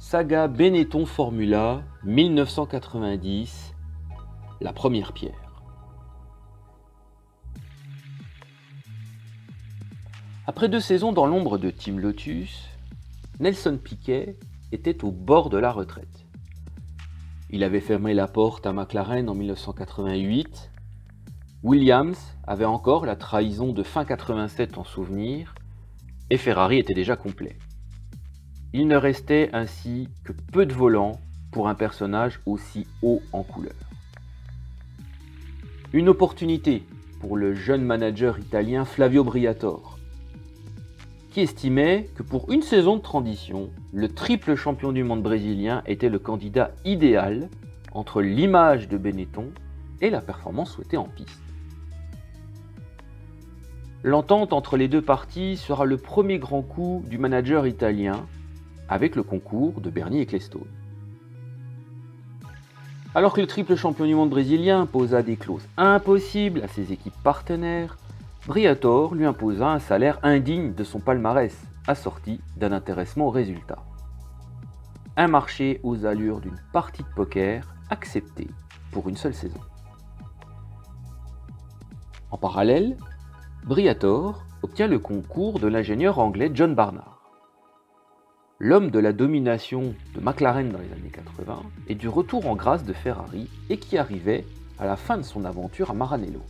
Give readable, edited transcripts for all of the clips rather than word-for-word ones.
Saga Benetton Formula 1990, la première pierre. Après 2 saisons dans l'ombre de Team Lotus, Nelson Piquet était au bord de la retraite. Il avait fermé la porte à McLaren en 1988, Williams avait encore la trahison de fin 87 en souvenir, et Ferrari était déjà complet. Il ne restait ainsi que peu de volants pour un personnage aussi haut en couleur. Une opportunité pour le jeune manager italien Flavio Briatore, qui estimait que pour une saison de transition, le triple champion du monde brésilien était le candidat idéal entre l'image de Benetton et la performance souhaitée en piste. L'entente entre les deux parties sera le premier grand coup du manager italien, avec le concours de Bernie Ecclestone. Alors que le triple champion du monde brésilien posa des clauses impossibles à ses équipes partenaires, Briatore lui imposa un salaire indigne de son palmarès, assorti d'un intéressement au résultat. Un marché aux allures d'une partie de poker accepté pour une seule saison. En parallèle, Briatore obtient le concours de l'ingénieur anglais John Barnard. L'homme de la domination de McLaren dans les années 80 et du retour en grâce de Ferrari et qui arrivait à la fin de son aventure à Maranello.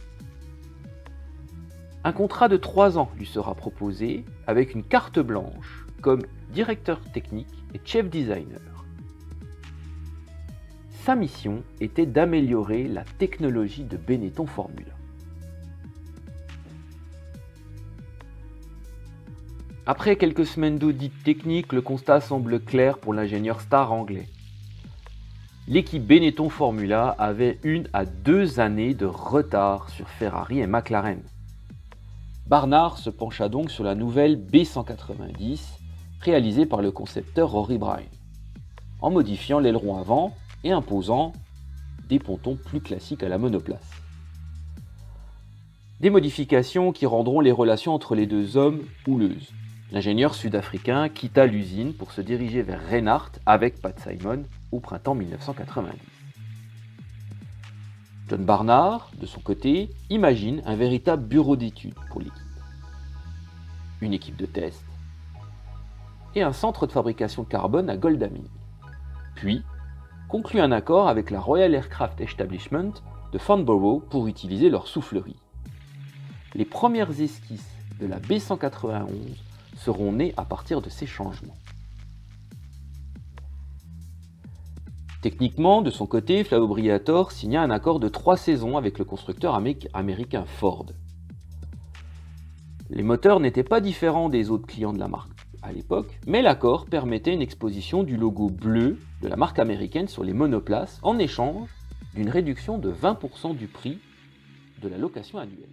Un contrat de 3 ans lui sera proposé avec une carte blanche comme directeur technique et chef designer. Sa mission était d'améliorer la technologie de Benetton Formula. Après quelques semaines d'audit technique, le constat semble clair pour l'ingénieur star anglais. L'équipe Benetton Formula avait 1 à 2 années de retard sur Ferrari et McLaren. Barnard se pencha donc sur la nouvelle B190, réalisée par le concepteur Rory Bryan, en modifiant l'aileron avant et imposant des pontons plus classiques à la monoplace. Des modifications qui rendront les relations entre les deux hommes houleuses. L'ingénieur sud-africain quitta l'usine pour se diriger vers Reinhardt avec Pat Simon au printemps 1990. John Barnard, de son côté, imagine un véritable bureau d'études pour l'équipe. Une équipe de test et un centre de fabrication de carbone à Godalming. Puis, conclut un accord avec la Royal Aircraft Establishment de Farnborough pour utiliser leur soufflerie. Les premières esquisses de la B191 seront nées à partir de ces changements. Techniquement, de son côté, Flavio Briatore signa un accord de 3 saisons avec le constructeur américain Ford. Les moteurs n'étaient pas différents des autres clients de la marque à l'époque, mais l'accord permettait une exposition du logo bleu de la marque américaine sur les monoplaces en échange d'une réduction de 20% du prix de la location annuelle.